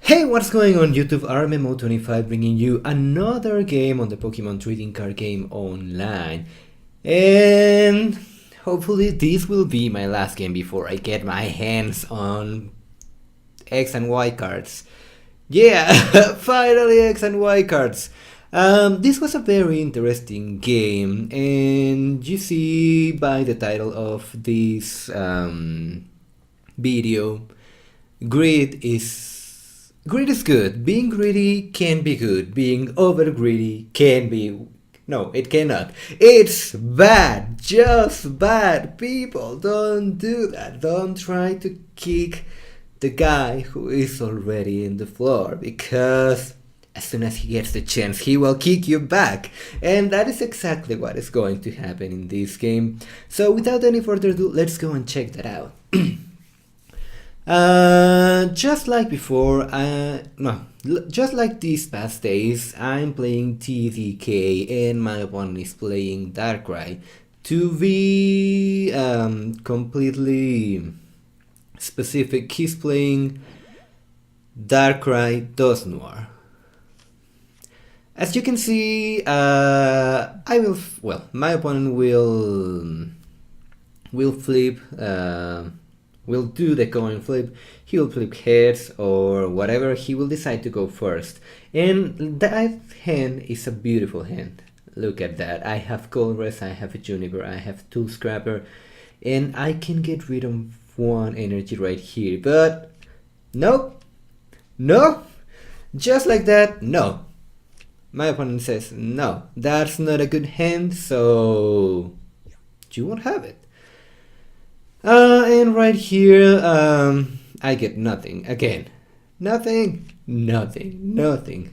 Hey, what's going on YouTube? Rmmo25 bringing you another game on the Pokemon Trading Card Game Online. And hopefully this will be my last game before I get my hands on X and Y cards. Yeah, finally X and Y cards. This was a very interesting game, and you see by the title of this video, greed is good. Being greedy can be good. Being over greedy can be... No, it cannot. It's bad. Just bad. People, don't do that. Don't try to kick the guy who is already in the floor, because as soon as he gets the chance, he will kick you back. And that is exactly what is going to happen in this game. So without any further ado, let's go and check that out. Just like before, just like these past days, I'm playing TDK and my opponent is playing Darkrai. To be completely specific, he's playing Darkrai Dusknoir. As you can see, my opponent will flip. Will do the coin flip. He will flip heads or whatever. He will decide to go first, and that hand is a beautiful hand. Look at that. I have Colress, I have a Juniper, I have Tool Scrapper, and I can get rid of one energy right here. But no, just like that, no. My opponent says no, that's not a good hand, so you won't have it. And right here, I get nothing again. Nothing.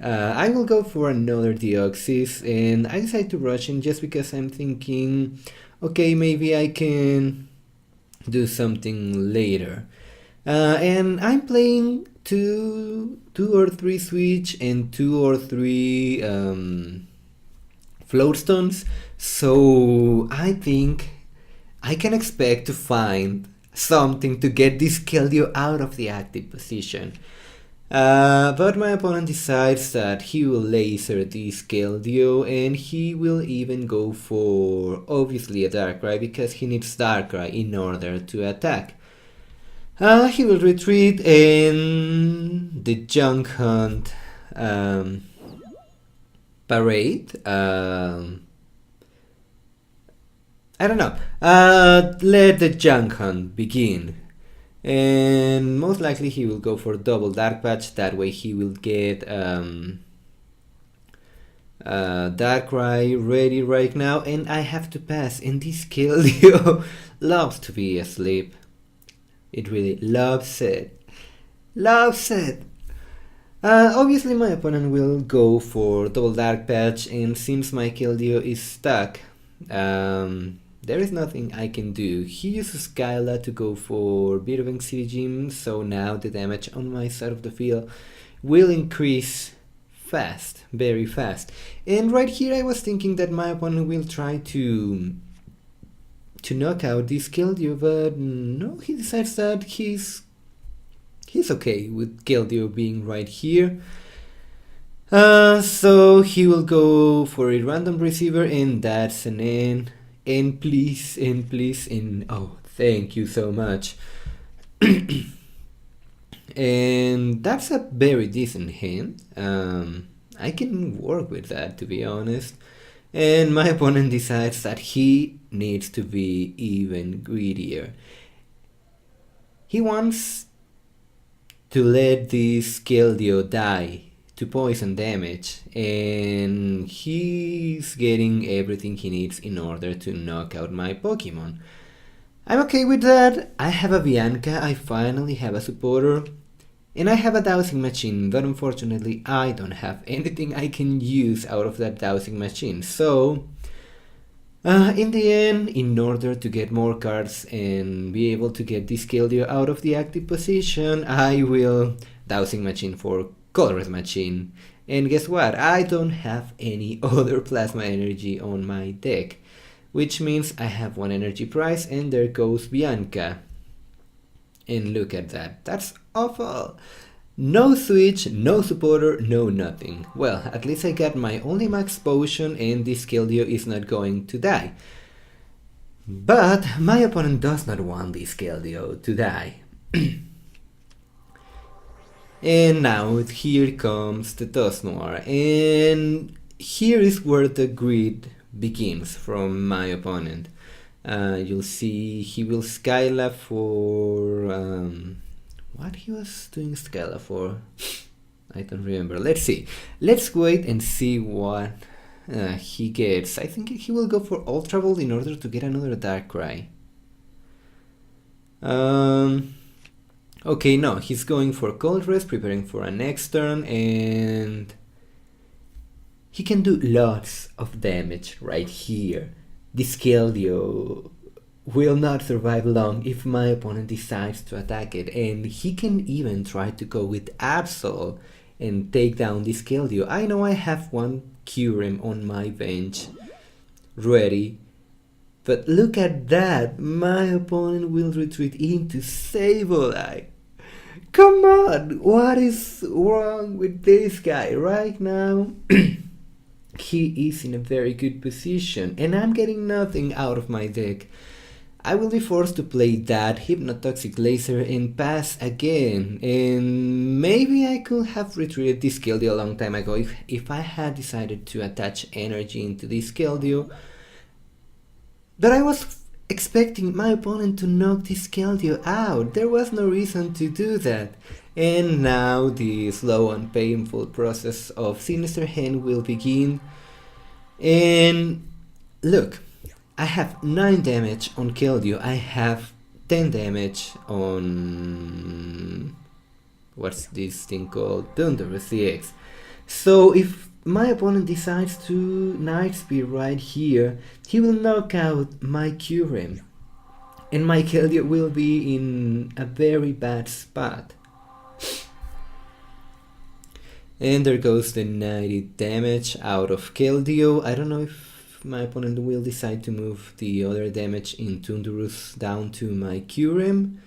I will go for another Deoxys, and I decide to rush in just because I'm thinking, okay, maybe I can do something later. And I'm playing two or three switch and 2 or 3 float stones, so I think I can expect to find something to get this Keldeo out of the active position. But my opponent decides that he will laser this Keldeo, and he will even go for obviously a Darkrai because he needs Darkrai in order to attack. He will retreat, and the Junk Hunt parade. I don't know. Let the Junk Hunt begin. And most likely he will go for double Dark Patch. That way he will get Darkrai ready right now. And I have to pass. And this Keldeo loves to be asleep. It really loves it. Obviously my opponent will go for double Dark Patch. And since my Keldeo is stuck, there is nothing I can do. He uses Skyla to go for Beethoven City Gym, so now the damage on my side of the field will increase fast, very fast. And right here I was thinking that my opponent will try to knock out this Keldeo, but no, he decides that he's okay with Keldeo being right here. So he will go for a random receiver, and that's an N. And please, oh, thank you so much. And that's a very decent hand. I can work with that, to be honest. And my opponent decides that he needs to be even greedier. He wants to let this Keldeo die to poison damage, and he's getting everything he needs in order to knock out my Pokemon. I'm okay with that. I have a Bianca, I finally have a supporter, and I have a dowsing machine, but unfortunately I don't have anything I can use out of that dowsing machine. So in the end, in order to get more cards and be able to get this Keldeo out of the active position, I will dowsing machine for Colress machine. And guess what? I don't have any other plasma energy on my deck, which means I have one energy price, and there goes Bianca. And look at that. That's awful. No switch, no supporter, no nothing. Well, at least I got my only max potion and this Keldeo is not going to die. But my opponent does not want this Keldeo to die. And now here comes the Dusknoir, and here is where the grid begins from my opponent. You'll see he will Skyla for... what he was doing Skyla for? I don't remember. Let's see. Let's wait and see what he gets. I think he will go for Ultra Ball in order to get another Darkrai. Okay, no, he's going for Cold Rest, preparing for a next turn, and he can do lots of damage right here. This Keldeo will not survive long if my opponent decides to attack it, and he can even try to go with Absol and take down this Keldeo. I know I have one Kyurem on my bench ready, but look at that, my opponent will retreat into Sableye. Come on, what is wrong with this guy right now? He is in a very good position and I'm getting nothing out of my deck. I will be forced to play that Hypnotoxic Laser and pass again, and maybe I could have retreated this Keldeo a long time ago if I had decided to attach energy into this Keldeo. But I was expecting my opponent to knock this Keldeo out. There was no reason to do that. And now the slow and painful process of Sinister Hand will begin. And look, I have 9 damage on Keldeo. I have 10 damage on... what's this thing called? Thunderous EX. So if my opponent decides to Night Speed right here, he will knock out my Kyurem, and my Keldeo will be in a very bad spot. And there goes the 90 damage out of Keldeo. I don't know if my opponent will decide to move the other damage in Thunderous down to my Kyurem.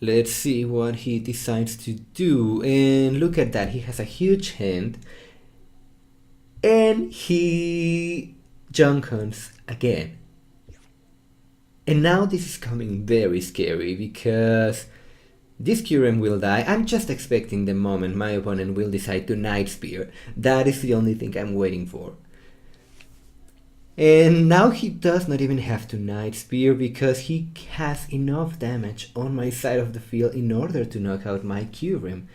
Let's see what he decides to do, and look at that, he has a huge hand, and he junk hunts again. And now this is coming very scary, because this Kyurem will die. I'm just expecting the moment my opponent will decide to Night Spear. That is the only thing I'm waiting for. And now he does not even have to Night Spear because he has enough damage on my side of the field in order to knock out my Kyurem.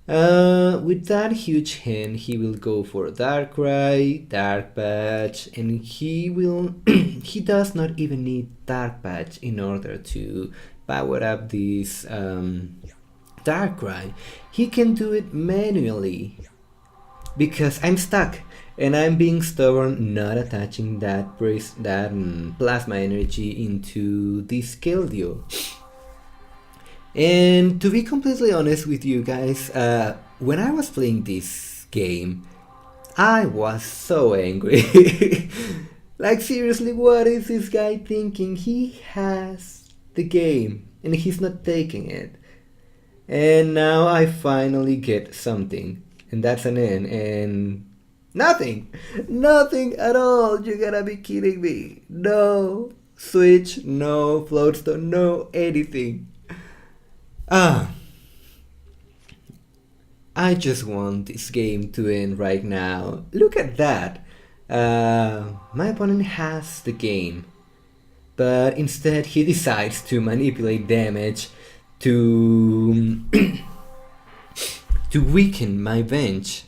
With that huge hand, he will go for Darkrai, Dark Patch, and he will he does not even need Dark Patch in order to power up this Darkrai. He can do it manually because I'm stuck. And I'm being stubborn, not attaching that plasma energy into this Keldeo. And to be completely honest with you guys, when I was playing this game, I was so angry. Like seriously, what is this guy thinking? He has the game and he's not taking it. And now I finally get something, and that's an N, and nothing at all. You gotta be kidding me. No switch, no floatstone, no anything. I just want this game to end right now. Look at that. My opponent has the game, but instead he decides to manipulate damage to to weaken my bench.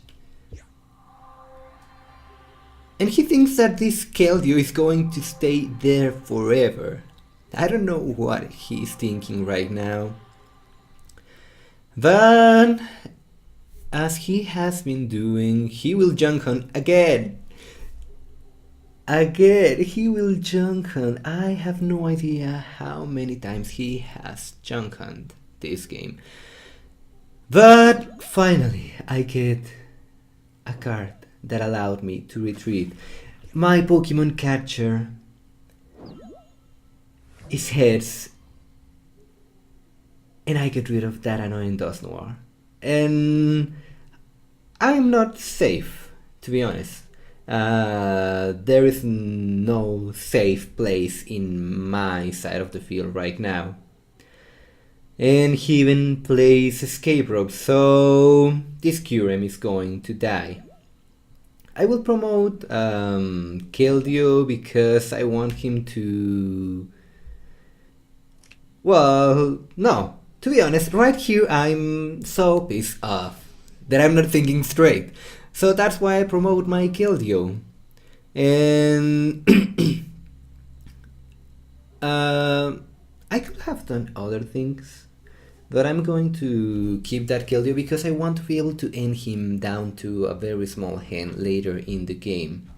And he thinks that this Keldeo is going to stay there forever. I don't know what he's thinking right now. But as he has been doing, he will junk hunt again. He will junk hunt. I have no idea how many times he has junk hunt this game. But finally, I get a card that allowed me to retreat. My Pokemon catcher is Heads, and I get rid of that annoying Dusknoir. And I'm not safe, to be honest. There is no safe place in my side of the field right now. And he even plays escape rope, so this Kyurem is going to die. I will promote Keldeo because I want him to... Well, no. To be honest, right here I'm so pissed off that I'm not thinking straight. So that's why I promote my Keldeo. And... I could have done other things, but I'm going to keep that Keldeo because I want to be able to end him down to a very small hand later in the game.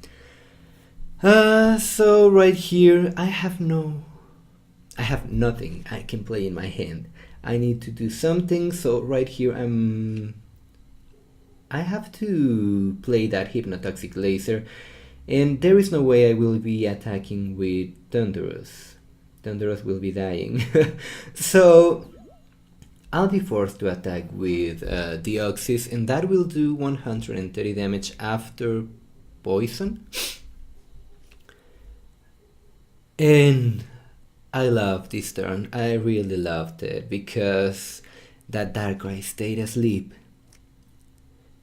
So right here I have nothing I can play in my hand. I need to do something, so right here I have to play that Hypnotoxic Laser, and there is no way I will be attacking with Thunderous. Thunderous will be dying. So I'll be forced to attack with Deoxys, and that will do 130 damage after poison. And I love this turn. I really loved it because that Darkrai stayed asleep.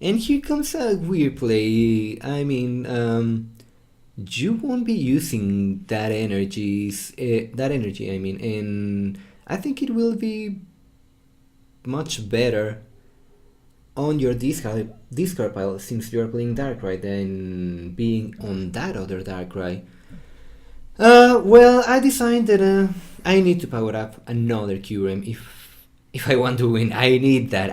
And here comes a weird play. I mean, you won't be using that energy. I mean, and I think it will be much better on your discard pile since you're playing Darkrai than being on that other Darkrai. Well, I decided that I need to power up another Kyurem if I want to win. I need that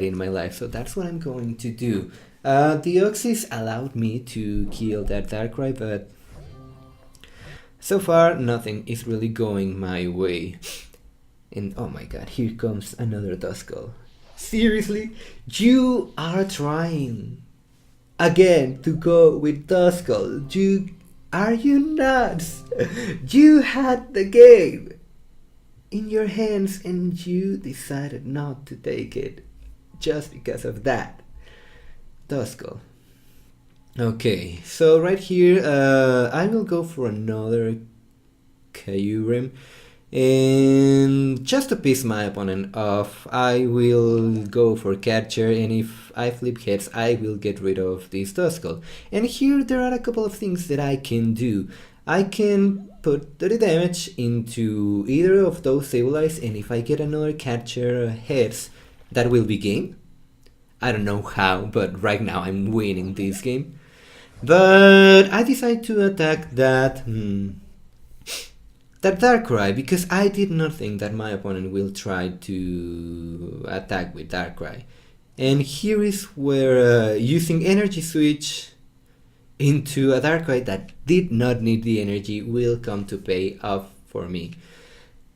in my life, so that's what I'm going to do. Deoxys allowed me to kill that Darkrai, but so far nothing is really going my way. And oh my god, here comes another Duskull. Seriously? You are trying again to go with Duskull. Are you nuts? You had the game in your hands and you decided not to take it just because of that. Duskull. Okay, so right here I will go for another Kyurem, and just to piss my opponent off I will go for Catcher, and if I flip heads I will get rid of this Duskull. And here there are a couple of things that I can do. I can put 30 damage into either of those Sableyes, and if I get another Catcher heads, that will be game. I don't know how, but right now I'm winning this game. But I decide to attack that Darkrai because I did not think that my opponent will try to attack with Darkrai. And here is where using Energy Switch into a Darkrai that did not need the energy will come to pay off for me.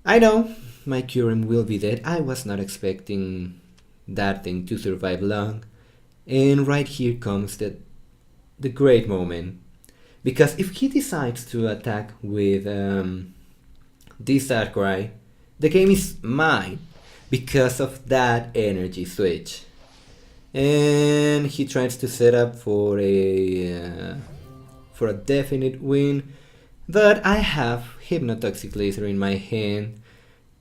I know my Kyurem will be dead. I was not expecting that thing to survive long, and right here comes the great moment, because if he decides to attack with this Darkrai, the game is mine because of that Energy Switch. And he tries to set up for a definite win, but I have Hypnotoxic Laser in my hand,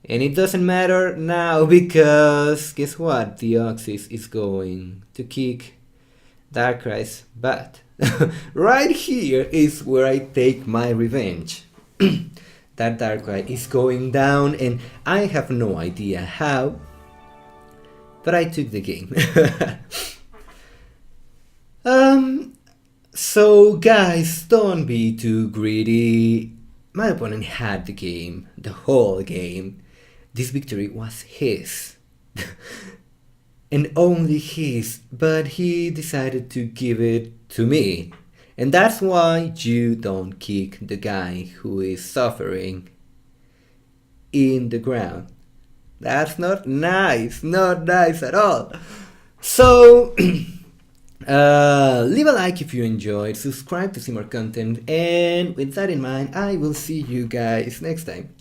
and it doesn't matter now because guess what? Deoxys is going to kick Darkrai's butt. Right here is where I take my revenge. That Darkrai is going down and I have no idea how, but I took the game. So guys, don't be too greedy. My opponent had the game, the whole game. This victory was his. And only his, but he decided to give it to me. And that's why you don't kick the guy who is suffering in the ground. That's not nice at all. So, leave a like if you enjoyed, subscribe to see more content, and with that in mind, I will see you guys next time.